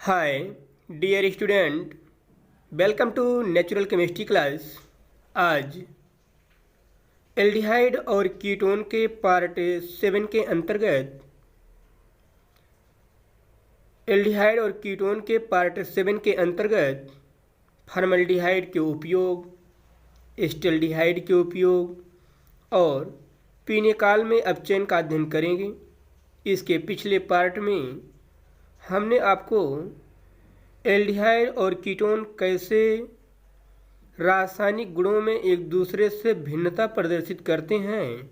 Hi dear student, welcome to natural chemistry class. आज aldehyde और ketone के part 7 के अंतर्गत फॉर्मल्डिहाइड के उपयोग, एस्टल्डिहाइड के उपयोग और पीने काल में अपचयन का अध्ययन करेंगे। इसके पिछले पार्ट में हमने आपको एल्डिहाइड और कीटोन कैसे रासायनिक गुणों में एक दूसरे से भिन्नता प्रदर्शित करते हैं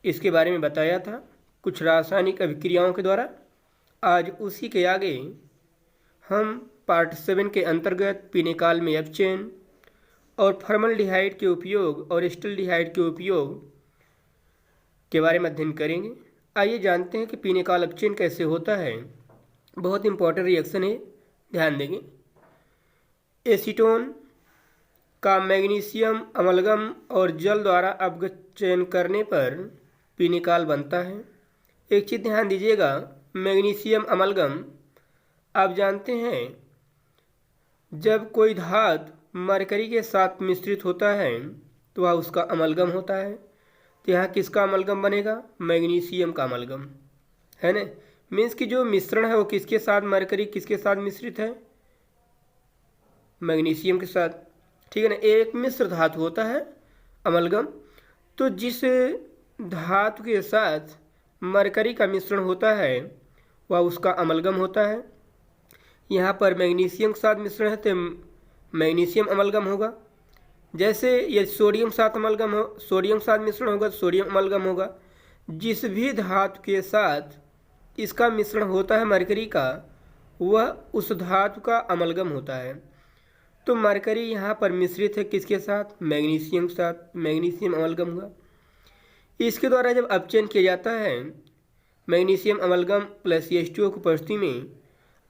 इसके बारे में बताया था, कुछ रासायनिक अभिक्रियाओं के द्वारा। आज उसी के आगे हम पार्ट 7 के अंतर्गत पीने काल में अपचयन और फॉर्मल्डिहाइड के उपयोग और एस्टल्डिहाइड के उपयोग के बारे में अध्ययन करेंगे। आइए जानते हैं कि पीने काल अपचयन कैसे होता है। बहुत इंपॉर्टेंट रिएक्शन है, ध्यान देंगे। एसीटोन का मैग्नीशियम अमलगम और जल द्वारा अपचयन करने पर पीने काल बनता है। एक चीज़ ध्यान दीजिएगा, मैग्नीशियम अमलगम आप जानते हैं जब कोई धातु मरकरी के साथ मिश्रित होता है तो वह उसका अमलगम होता है। तो यहाँ किसका अमलगम बनेगा? मैग्नीशियम का अमलगम, है ना। मीन्स कि जो मिश्रण है वो किसके साथ, मरकरी किसके साथ मिश्रित है? मैग्नीशियम के साथ, ठीक है ना। एक मिश्र धातु होता है अमलगम, तो जिस धातु के साथ मरकरी का मिश्रण होता है वह उसका अमलगम होता है। यहाँ पर मैग्नीशियम के साथ मिश्रण है तो मैग्नीशियम अमलगम होगा। जैसे ये सोडियम साथ अमलगम हो, सोडियम साथ मिश्रण होगा तो सोडियम अमलगम होगा। जिस भी धातु के साथ इसका मिश्रण होता है मरकरी का, वह उस धातु का अमलगम होता है। तो मरकरी यहाँ पर मिश्रित है किसके साथ? मैग्नीशियम के साथ, मैग्नीशियम अमलगम हुआ। इसके द्वारा जब अपचयन किया जाता है मैग्नीशियम अमलगम प्लस H2O की उपस्थिति में,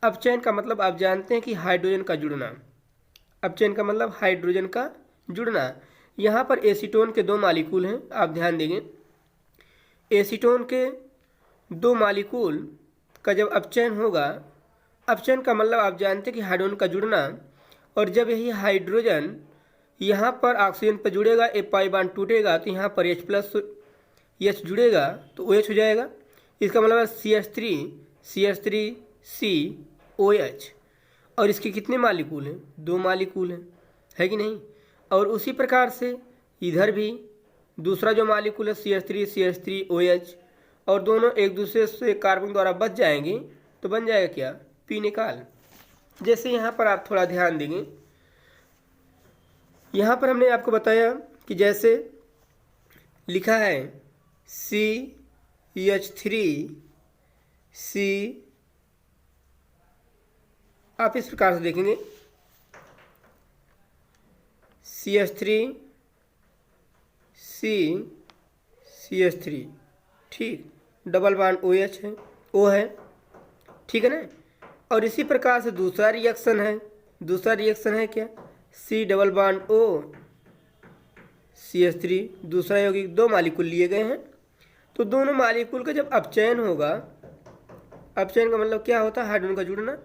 अपचयन का मतलब आप जानते हैं कि हाइड्रोजन का जुड़ना। अपचयन का मतलब हाइड्रोजन का जुड़ना। यहाँ पर एसीटोन के दो मालिक्यूल हैं, आप ध्यान देंगे। एसीटोन के दो मालिक्यूल का जब अपचयन होगा, अपचयन का मतलब आप जानते हैं कि हाइड्रोजन का जुड़ना, और जब यही हाइड्रोजन यहाँ पर ऑक्सीजन पर जुड़ेगा, ए पाई बॉन्ड टूटेगा तो यहाँ पर H+ जुड़ेगा तो OH हो जाएगा। इसका मतलब CH3COH। और इसके कितने मालिक्यूल हैं? दो मालिक्यूल हैं, है कि नहीं। और उसी प्रकार से इधर भी दूसरा जो मालिक्यूल है CH3OH, और दोनों एक दूसरे से कार्बन द्वारा बच जाएंगे तो बन जाएगा क्या? पीने काल। जैसे यहाँ पर आप थोड़ा ध्यान देंगे, यहाँ पर हमने आपको बताया कि जैसे लिखा है CH3C, आप इस प्रकार से देखेंगे CH3C, ठीक, डबल बॉन्ड OH है, O है, ठीक है ना। और इसी प्रकार से दूसरा रिएक्शन है क्या? C double bond O CH3, दूसरा यौगिक, दो मालिक्यूल लिए गए हैं। तो दोनों मालिक्यूल का जब अपचयन होगा, अपचयन का मतलब क्या होता है? हाइड्रोजन का जुड़ना,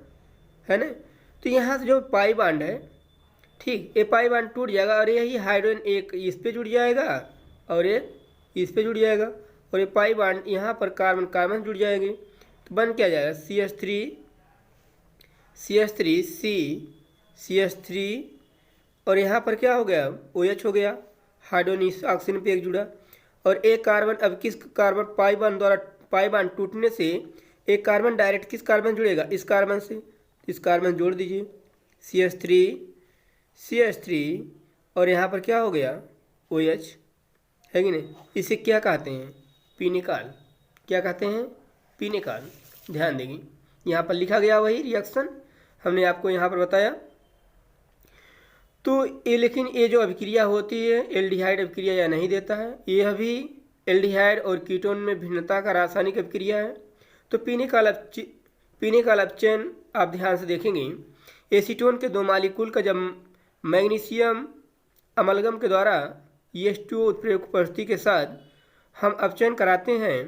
है ना। तो यहाँ से जो पाई बॉन्ड है, ठीक, ये पाई बॉन्ड टूट जाएगा और यही हाइड्रोजन एक इस पे जुड़ जाएगा और एक इस पे जुड़ जाएगा, और ये पाई बॉन्ड यहाँ पर कार्बन कार्बन जुड़ जाएंगे तो बन क्या जाएगा? CH3 और यहाँ पर क्या हो गया? OH हो गया। हाइड्रोजन इस ऑक्सीजन पे एक जुड़ा, और एक कार्बन अब किस कार्बन पाई बॉन्ड टूटने से एक कार्बन डायरेक्ट किस कार्बन जुड़ेगा? इस कार्बन से। इस कार्बन जोड़ दीजिए CH3 और यहाँ पर क्या हो गया? OH, है कि नहीं। इसे क्या कहते हैं? पीने काल। क्या कहते हैं? पीने काल। ध्यान देंगे, यहाँ पर लिखा गया वही रिएक्शन हमने आपको यहाँ पर बताया। तो ये, लेकिन ये जो अभिक्रिया होती है एल्डिहाइड अभिक्रिया या नहीं देता है, यह भी एल्डिहाइड और कीटोन में भिन्नता का रासायनिक अभिक्रिया है। तो पीने काल अपचयन आप ध्यान से देखेंगे, एसीटोन के दो मालिक्यूल का जब मैग्नीशियम अमलगम के द्वारा H2O उत्प्रेरक उपस्थिति के साथ हम अपचयन कराते हैं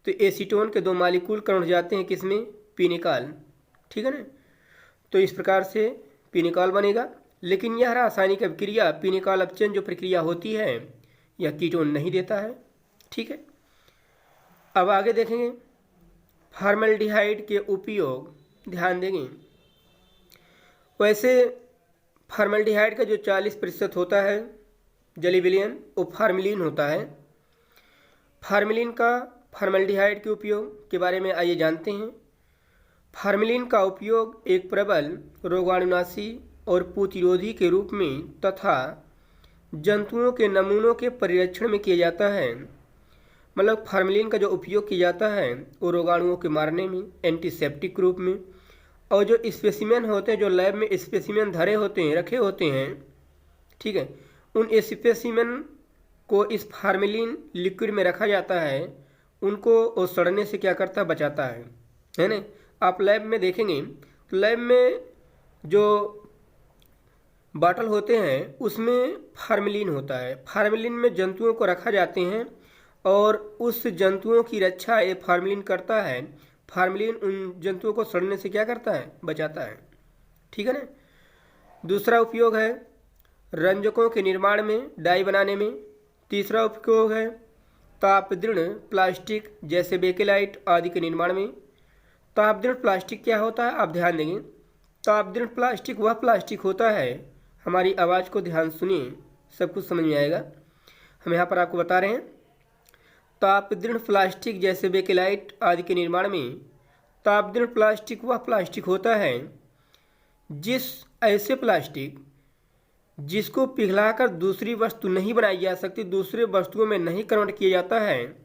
तो एसीटोन के दो मालिक्यूल कन्वर्ट जाते हैं किसमें? पीने काल। ठीक है ना। तो इस प्रकार से पिनिकॉल बनेगा, लेकिन यह रासायनिक अभिक्रिया पिनिकॉल अपचयन जो प्रक्रिया होती है यह कीटोन नहीं देता है। ठीक है, अब आगे देखेंगे फॉर्मल्डिहाइड के उपयोग। ध्यान देंगे, वैसे फॉर्मल्डिहाइड का जो 40% होता है जली विलयन वो फार्मिलीन होता है। फार्मिलीन का फॉर्मल्डिहाइड के उपयोग के बारे में आइए जानते हैं। फार्मिलीन का उपयोग एक प्रबल रोगाणुनाशी और प्रतिरोधी के रूप में तथा जंतुओं के नमूनों के परिरक्षण में किया जाता है। मतलब फार्मिलीन का जो उपयोग किया जाता है वो रोगाणुओं के मारने में, एंटीसेप्टिक रूप में, और जो स्पेसिमेन होते हैं, जो लैब में स्पेसिमेन धरे होते हैं, रखे होते हैं, ठीक है, उन स्पेसिमेन को इस फार्मिलीन लिक्विड में रखा जाता है, उनको वो सड़ने से क्या करता है, बचाता है ना। आप लैब में देखेंगे तो लैब में जो बॉटल होते हैं उसमें फार्मिलीन होता है। फार्मिलीन में जंतुओं को रखा जाते हैं और उस जंतुओं की रक्षा ये फार्मिलीन करता है। फार्मिलीन उन जंतुओं को सड़ने से क्या करता है, बचाता है। ठीक है ना। दूसरा उपयोग है रंजकों के निर्माण में, डाई बनाने में। तीसरा उपयोग है तापदृढ़ प्लास्टिक जैसे बेकेलाइट आदि के निर्माण में। तापदृढ़ प्लास्टिक क्या होता है, आप ध्यान देंगे। तापदृढ़ प्लास्टिक वह प्लास्टिक होता है, हमारी आवाज़ को ध्यान सुनिए, सब कुछ समझ में आएगा। हम यहाँ पर आपको बता रहे हैं तापदृढ़ प्लास्टिक जैसे बेकेलाइट आदि के निर्माण में। तापदृढ़ प्लास्टिक वह प्लास्टिक होता है ऐसे प्लास्टिक जिसको पिघलाकर दूसरी वस्तु नहीं बनाई जा सकती, दूसरे वस्तुओं में नहीं कन्वर्ट किया जाता है,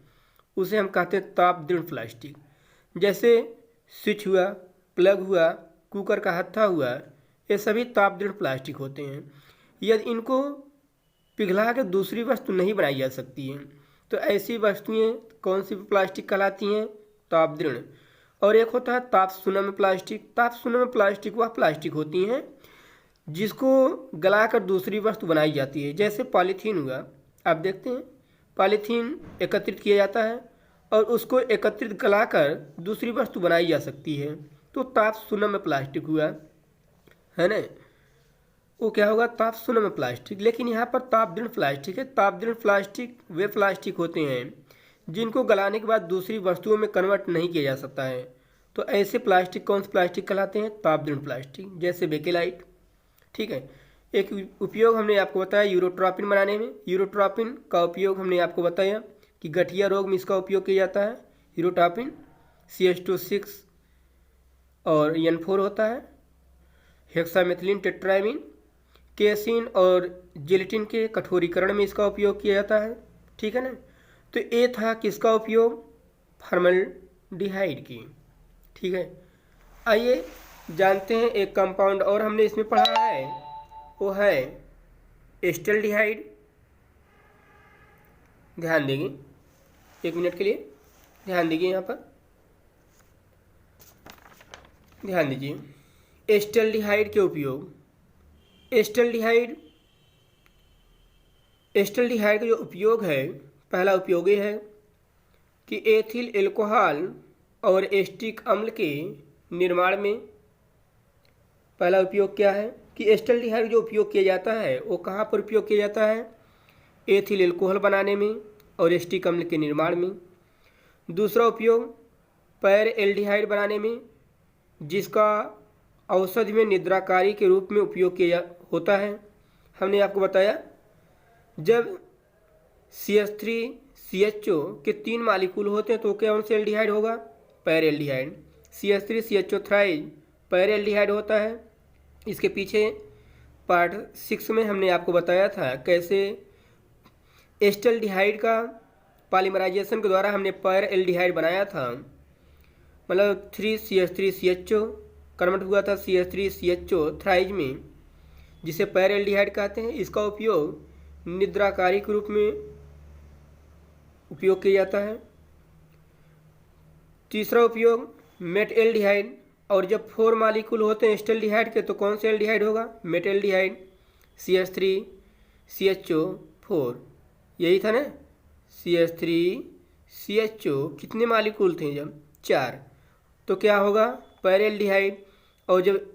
उसे हम कहते हैं तापदृढ़ प्लास्टिक। जैसे स्विच हुआ, प्लग हुआ, कुकर का हत्था हुआ, ये सभी तापदृढ़ प्लास्टिक होते हैं। यदि इनको पिघला कर दूसरी वस्तु नहीं बनाई जा सकती है तो ऐसी वस्तुएं कौन सी प्लास्टिक कहलाती हैं, तापदृढ़। और एक होता है ताप सुनम प्लास्टिक। ताप सुनम प्लास्टिक वह प्लास्टिक होती हैं जिसको गलाकर दूसरी वस्तु बनाई जाती है। जैसे पॉलीथीन हुआ, आप देखते हैं पॉलीथीन एकत्रित किया जाता है और उसको एकत्रित गलाकर दूसरी वस्तु बनाई जा सकती है, तो ताप सुनम प्लास्टिक हुआ, है ना। वो क्या होगा, ताप सुनम प्लास्टिक। लेकिन यहाँ पर तापदृढ़ प्लास्टिक है। तापदृढ़ प्लास्टिक वे प्लास्टिक होते हैं जिनको गलाने के बाद दूसरी वस्तुओं में कन्वर्ट नहीं किया जा सकता है, तो ऐसे प्लास्टिक कौन से प्लास्टिक कहलाते हैं, तापदृढ़ प्लास्टिक, जैसे बेकेलाइट। ठीक है। एक उपयोग हमने आपको बताया यूरोट्रॉपिन बनाने में। यूरोट्रॉपिन का उपयोग हमने आपको बताया कि गठिया रोग में इसका उपयोग किया जाता है। यूरोट्रॉपिन CH2 और N4 होता है। हेक्सामेथिलीन टेट्राइमिन, केसिन और जिलेटिन के कठोरीकरण में इसका उपयोग किया जाता है। ठीक है ना। तो ये था किसका उपयोग, फॉर्मल्डिहाइड की। ठीक है। आइए जानते हैं एक कंपाउंड और हमने इसमें पढ़ा है, वो है एस्टल्डिहाइड। ध्यान देंगे, एक मिनट के लिए ध्यान दीजिए, यहाँ पर ध्यान दीजिए। एस्टल्डिहाइड के उपयोग। एस्टल्डिहाइड का जो उपयोग है, पहला उपयोग ये है कि एथिल एल्कोहल और एस्टिक अम्ल के निर्माण में। पहला उपयोग क्या है कि एस्टल्डिहाइड जो उपयोग किया जाता है वो कहाँ पर उपयोग किया जाता है, एथिल एल्कोहल बनाने में और एस्टिक अम्ल के निर्माण में। दूसरा उपयोग पैर एल्डिहाइड बनाने में, जिसका औषधि में निद्राकारी के रूप में उपयोग किया होता है। हमने आपको बताया जब CH3CHO के 3 मालिक्यूल होते हैं तो कौन से एल्डिहाइड होगा, पैर एल्डिहाइड। CH3CHO थ्राइज पैर एल्डिहाइड होता है। इसके पीछे पार्ट 6 में हमने आपको बताया था कैसे एस्टल्डिहाइड का पॉलीमराइजेशन के द्वारा हमने पैर एल्डिहाइड बनाया था। मतलब 3CH3CHO कन्वर्ट हुआ था CH3CHO थ्राइज में, जिसे पैर एल्डिहाइड कहते हैं। इसका उपयोग निद्राकारी के रूप में उपयोग किया जाता है। तीसरा उपयोग मेट एल्डिहाइड। और जब 4 मालिक्यूल होते हैं एस्टल्डिहाइड के तो कौन से एल्डिहाइड होगा, मेट एल्डिहाइड। CH3CHO4 यही था ना। CH3CHO कितने मालिक्यूल थे जब, 4, तो क्या होगा, पैर एल्डिहाइड। और जब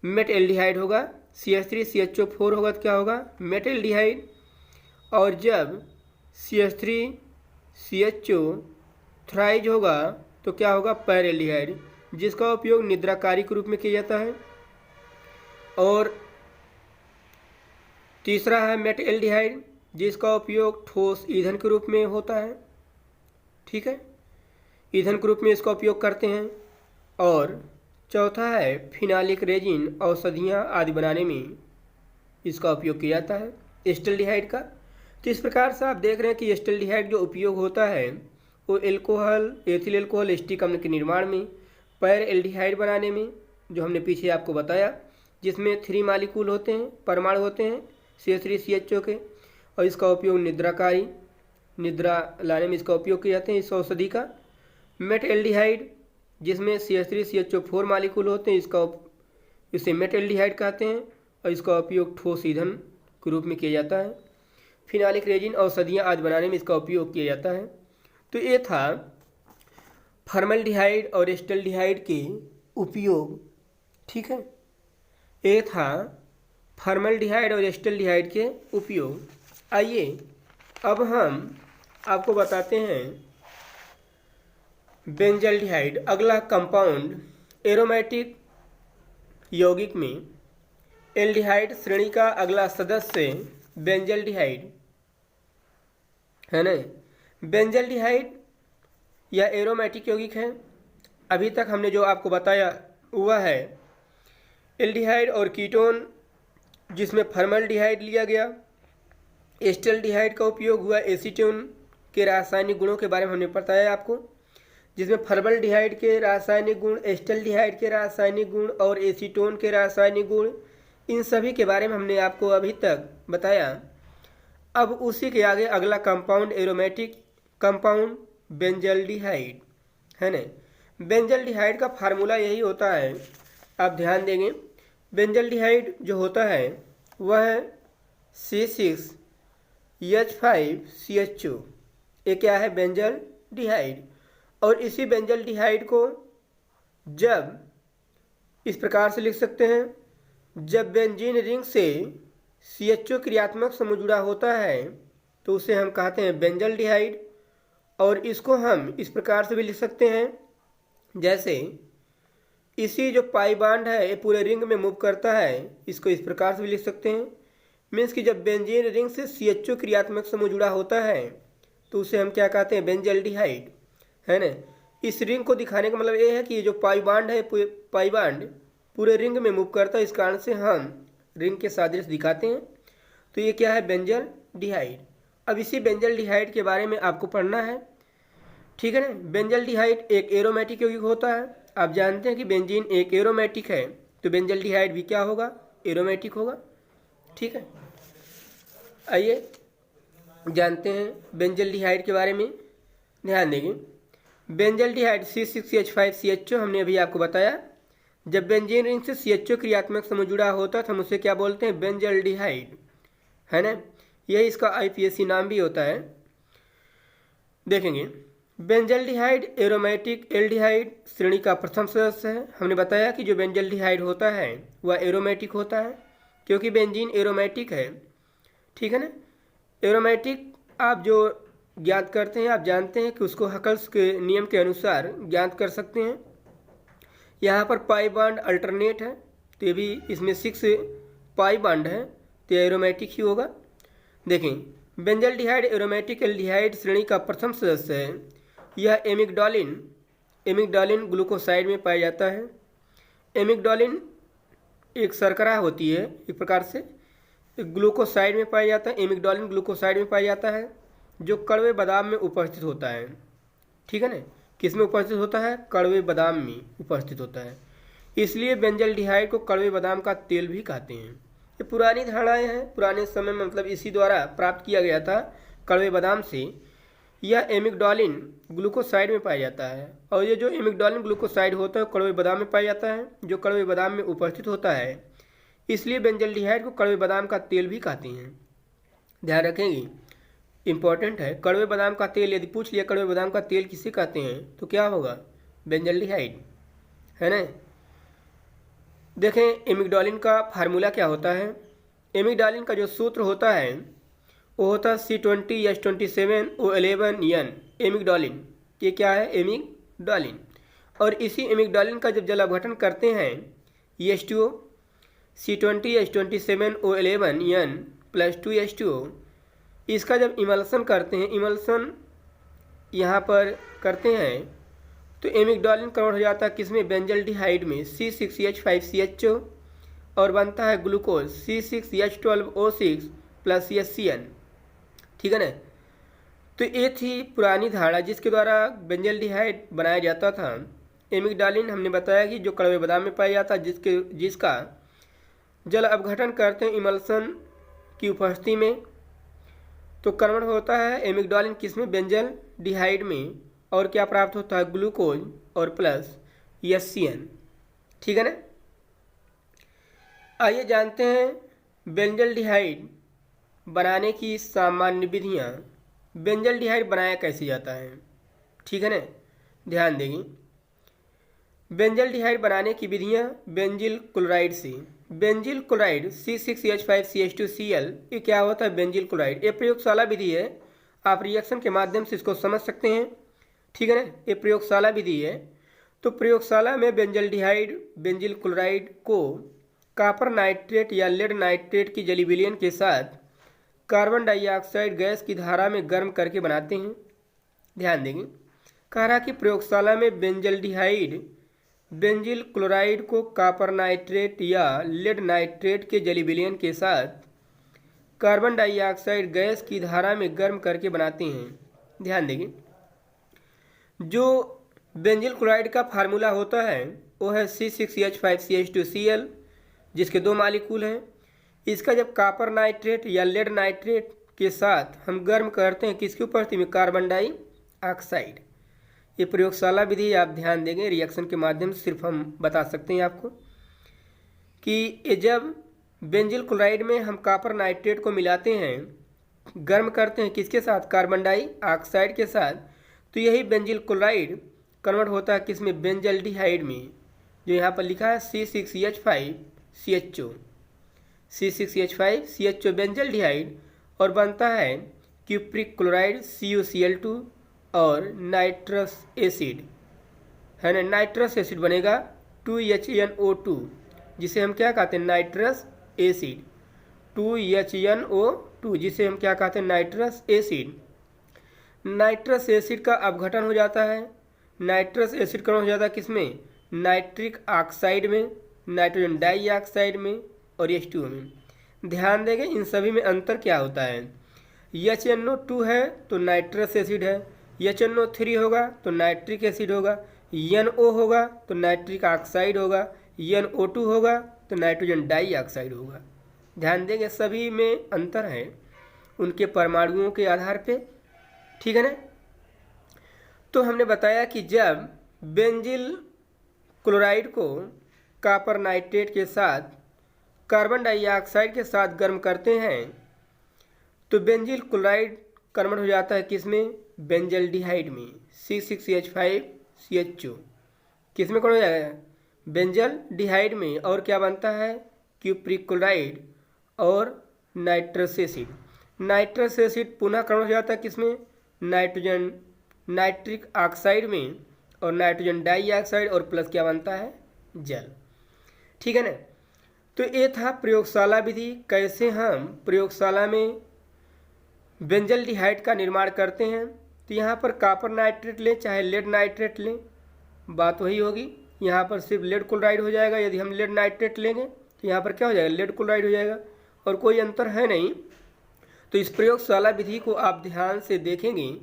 मेट एल्डिहाइड होगा CH3CHO4 होगा तो क्या होगा मेट एल्डिहाइड। और जब CH3CHO थ्राइज होगा तो क्या होगा पैर एल्डिहाइड, जिसका उपयोग निद्राकारी के रूप में किया जाता है। और तीसरा है मेट एल्डिहाइड, जिसका उपयोग ठोस ईंधन के रूप में होता है। ठीक है, ईंधन के रूप में इसका उपयोग करते हैं। और चौथा है फिनालिक रेजिन, औषधियाँ आदि बनाने में इसका उपयोग किया जाता है एस्टल्डिहाइड का। तो इस प्रकार से आप देख रहे हैं कि एस्टल्डिहाइड जो उपयोग होता है वो एल्कोहल, एथिल एल्कोहल एस्टिक अम्ल के निर्माण में, पैर एल्डिहाइड बनाने में, जो हमने पीछे आपको बताया, जिसमें 3 मालिक्यूल होते हैं, परमाणु होते हैं CH3CHO के। और इसका उपयोग निद्रा लाने में इसका उपयोग किए जाते हैं इस औषधि का। मेट एल्डिहाइड, जिसमें CH3CHO4 मालिक्यूल होते हैं, इसे मेट एल्डिहाइड कहते हैं और इसका उपयोग ठोस ईंधन के रूप में किया जाता है। फिनालिक रेजिन, औषधियाँ आदि बनाने में इसका उपयोग किया जाता है। तो ये था फॉर्मल्डिहाइड और एस्टल्डिहाइड के उपयोग। ठीक है, ये था फॉर्मल्डिहाइड और एस्टल्डिहाइड के उपयोग। आइए अब हम आपको बताते हैं बेंजल्डिहाइड, अगला कंपाउंड एरोमेटिक यौगिक में एल्डिहाइड श्रेणी का अगला सदस्य बेंजल्डिहाइड है ना। बेंजल्डिहाइड या एरोमेटिक यौगिक है। अभी तक हमने जो आपको बताया वह है एल्डिहाइड और कीटोन, जिसमें फॉर्मल्डिहाइड लिया गया। एस्टल्डिहाइड का उपयोग हुआ एसीटोन के रासायनिक गुणों के बारे में हमने बताया आपको, जिसमें फॉर्मल्डिहाइड के रासायनिक गुण, एस्टल्डिहाइड के रासायनिक गुण और एसीटोन के रासायनिक गुण, इन सभी के बारे में हमने आपको अभी तक बताया। अब उसी के आगे अगला कंपाउंड एरोमेटिक कंपाउंड बेंजल्डिहाइड है ना। बेंजल्डिहाइड का फार्मूला यही होता है, आप ध्यान देंगे। बेंजल्डिहाइड जो होता है वह है C6H5CHO। ये क्या है बेंजल्डिहाइड। और इसी बेंजल्डिहाइड को जब इस प्रकार से लिख सकते हैं, जब बेंजीन रिंग से CHO क्रियात्मक समूह जुड़ा होता है तो उसे हम कहते हैं बेंजल्डिहाइड। और इसको हम इस प्रकार से भी लिख सकते हैं, जैसे इसी जो पाई बांड है ये पूरे रिंग में मूव करता है, इसको इस प्रकार से भी लिख सकते हैं। मीन्स कि जब बेंजीन रिंग से CHO क्रियात्मक समूह जुड़ा होता है तो उसे हम क्या कहते हैं बेंजल्डिहाइड है ना। इस रिंग को दिखाने का मतलब ये है कि ये जो पाई बांड है, पाई बांड पूरे रिंग में मूव करता है, इस कारण से हम रिंग के सादृश दिखाते हैं। तो ये क्या है बेंजल्डिहाइड। अब इसी बेंजल्डिहाइड के बारे में आपको पढ़ना है। ठीक है ना। बेंजल्डिहाइड एक एरोमेटिक यौगिक होता है। आप जानते हैं कि बेंजीन एक एरोमेटिक है, तो बेंजल्डिहाइड भी क्या होगा एरोमेटिक होगा। ठीक है, आइए जानते हैं बेंजल्डिहाइड के बारे में। ध्यान देंगे, बेंजल्डिहाइड C6H5CHO हमने अभी आपको बताया। जब बेंजीन रिंग से CHO क्रियात्मक समूह जुड़ा होता है तो हम उसे क्या बोलते हैं बेंजल्डिहाइड है ना। यही इसका IPSC नाम भी होता है। देखेंगे, बेंजल्डिहाइड एरोमेटिक एल्डिहाइड श्रेणी का प्रथम सदस्य है। हमने बताया कि जो बेंजल्डिहाइड होता है वह एरोमेटिक होता है, क्योंकि बेंजीन एरोमेटिक है। ठीक है ना। एरोमेटिक आप जो ज्ञात करते हैं, आप जानते हैं कि उसको हकल्स के नियम के अनुसार ज्ञात कर सकते हैं। यहाँ पर पाई बांड अल्टरनेट है, तो ये भी इसमें 6 पाई बांड है, तो एरोमेटिक ही होगा। देखें, बेंजल्डिहाइड एरोमेटिक एल्डिहाइड श्रेणी का प्रथम सदस्य है। यह एमिग्डालिन ग्लूकोसाइड में पाया जाता है। एमिग्डालिन एक शर्करा होती है, एक प्रकार से ग्लूकोसाइड में पाया जाता है। एमिग्डालिन ग्लूकोसाइड में पाया जाता है, जो कड़वे बादाम में उपस्थित होता है। ठीक है ना। किस में उपस्थित होता है? कड़वे बादाम में उपस्थित होता है। इसलिए बेंजल्डिहाइड को कड़वे बादाम का तेल भी कहते हैं। ये पुरानी धारणाएं हैं, पुराने समय में मतलब इसी द्वारा प्राप्त किया गया था कड़वे बादाम से। यह एमिग्डालिन ग्लूकोसाइड में पाया जाता है, और ये जो एमिग्डालिन ग्लूकोसाइड होता है कड़वे बादाम में पाया जाता है, जो कड़वे बादाम में उपस्थित होता है। इसलिए बेंजल्डिहाइड को कड़वे बादाम का तेल भी कहते हैं। ध्यान रखेंगे, इंपॉर्टेंट है। कड़वे बादाम का तेल यदि पूछ लिया कड़वे बादाम का तेल किसे कहते हैं तो क्या होगा बेंजल्डिहाइड, है ना। देखें इमिग्डालिन का फार्मूला क्या होता है। इमिग्डालिन का जो सूत्र होता है वो होता है C20H27O11N। इमिग्डालिन ये क्या है, इमिग्डालिन। और इसी इमिग्डालिन का जब जल अपघटन करते हैं H2O C20H27O11N + 2H2O, इसका जब इमल्सन करते हैं, इमल्सन यहाँ पर करते हैं तो इमिग्डालिन कन्वर्ट हो जाता है किसमें, बेंजल्डिहाइड में C6H5CHO और बनता है ग्लूकोज C6H12O6 + HCN, ठीक है ना। तो ये थी पुरानी धारणा जिसके द्वारा बेंजल्डिहाइड बनाया जाता था। इमिग्डालिन हमने बताया कि जो कड़वे बादाम में पाया जाता है, जिसका जल अपघटन करते हैं इमल्सन की उपस्थिति में, तो कन्वर्ट होता है इमिग्डालिन किसमें, बेंजल्डिहाइड में, और क्या प्राप्त होता है, ग्लूकोज और प्लस HCN, ठीक है ना। आइए जानते हैं बेंजल्डिहाइड बनाने की सामान्य विधियाँ। बेंजल्डिहाइड बनाया कैसे जाता है, ठीक है ना, ध्यान देंगे। बेंजल्डिहाइड बनाने की विधियाँ बेंजिल क्लोराइड से। बेंजिल क्लोराइड C6H5CH2Cl, ये क्या होता है, बेंजिल क्लोराइड। ये प्रयोगशाला विधि है, आप रिएक्शन के माध्यम से इसको समझ सकते हैं, ठीक है ना। ये प्रयोगशाला विधि है। तो प्रयोगशाला में बेंजल्डिहाइड बेंजिल क्लोराइड को कॉपर नाइट्रेट या लेड नाइट्रेट की जली विलयन के साथ कार्बन डाइऑक्साइड गैस की धारा में गर्म करके बनाते हैं। ध्यान देंगे, कह रहा कि प्रयोगशाला में बेंजल्डिहाइड बेंजिल क्लोराइड को कॉपर नाइट्रेट या लेड नाइट्रेट के जली विलयन के साथ कार्बन डाइऑक्साइड गैस की धारा में गर्म करके बनाते हैं। ध्यान देंगे, जो बेंजिल क्लोराइड का फार्मूला होता है वो है C6H5CH2Cl, जिसके 2 मालिक्यूल हैं। इसका जब कॉपर नाइट्रेट या लेड नाइट्रेट के साथ हम गर्म करते हैं, किसकी उपस्थिति में, कार्बन डाइऑक्साइड। ये प्रयोगशाला विधि आप ध्यान देंगे, रिएक्शन के माध्यम से सिर्फ हम बता सकते हैं आपको कि ये जब बेंजिल क्लोराइड में हम कॉपर नाइट्रेट को मिलाते हैं, गर्म करते हैं किसके साथ, कार्बन डाइऑक्साइड के साथ, तो यही बेंजिल क्लोराइड कन्वर्ट होता है किसमें, बेंजल्डिहाइड में, जो यहाँ पर लिखा है C6H5CHO C6H5CHO बेंजल्डिहाइड, और बनता है क्यूप्रिक क्लोराइड CuCl2 और नाइट्रस एसिड, है ना। नाइट्रस एसिड बनेगा 2HNO2, जिसे हम क्या कहते हैं, नाइट्रस एसिड। 2HNO2 जिसे हम क्या कहते हैं, नाइट्रस एसिड। नाइट्रस एसिड का अपघटन हो जाता है। नाइट्रस एसिड कौन हो जाता है किसमें, नाइट्रिक ऑक्साइड में, नाइट्रोजन डाइऑक्साइड में और H2O में। ध्यान देंगे इन सभी में अंतर क्या होता है। HNO2 है तो नाइट्रस एसिड है, HNO3 होगा तो नाइट्रिक एसिड होगा, NO होगा तो नाइट्रिक ऑक्साइड होगा, NO2 होगा तो नाइट्रोजन डाइऑक्साइड होगा। ध्यान देंगे सभी में अंतर है उनके परमाणुओं के आधार पे, ठीक है ना। तो हमने बताया कि जब बेंजिल क्लोराइड को कॉपर नाइट्रेट के साथ कार्बन डाइऑक्साइड के साथ गर्म करते हैं तो बेंजिल क्लोराइड कन्वर्ट हो जाता है किसमें, बेंजल्डिहाइड में, C6H5CHO। किसमें कन्वर्ट हो जाएगा, बेंजल्डिहाइड में, और क्या बनता है, क्यूप्रिक क्लोराइड और नाइट्रस एसिड। नाइट्रस एसिड पुनः कन्वर्ट हो जाता है किसमें, नाइट्रोजन नाइट्रिक ऑक्साइड में और नाइट्रोजन डाइऑक्साइड, और प्लस क्या बनता है, जल, ठीक है ना। तो ये था प्रयोगशाला विधि, कैसे हम प्रयोगशाला में बेंजल्डिहाइड का निर्माण करते हैं। तो यहाँ पर कॉपर नाइट्रेट लें चाहे लेड नाइट्रेट लें, बात वही होगी। यहाँ पर सिर्फ लेड क्लोराइड हो जाएगा, यदि हम लेड नाइट्रेट लेंगे तो यहाँ पर क्या हो जाएगा, लेड क्लोराइड हो जाएगा, और कोई अंतर है नहीं। तो इस प्रयोगशाला विधि को आप ध्यान से देखेंगे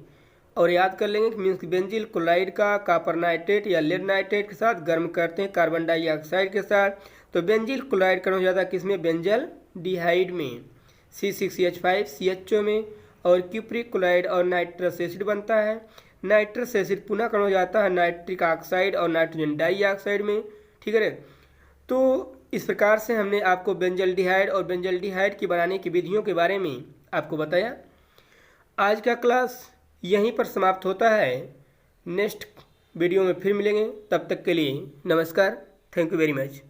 और याद कर लेंगे कि मीन्स बेंजिल क्लोराइड का कॉपर नाइट्रेट या लेड नाइट्रेट के साथ गर्म करते हैं कार्बन डाइऑक्साइड के साथ, तो बेंजिल क्लोराइड कन्वर्ट हो जाता है किसमें, बेंजल्डिहाइड में, C6H5CHO में, और क्यूप्रिक क्लोराइड और नाइट्रस एसिड बनता है। नाइट्रस एसिड पुनः कन्वर्ट हो जाता है नाइट्रिक ऑक्साइड और नाइट्रोजन डाइऑक्साइड में, ठीक है। तो इस प्रकार से हमने आपको बेंजल्डिहाइड और बेंजल्डिहाइड की बनाने की विधियों के बारे में आपको बताया। आज का क्लास यहीं पर समाप्त होता है। नेक्स्ट वीडियो में फिर मिलेंगे, तब तक के लिए नमस्कार। Thank you very much.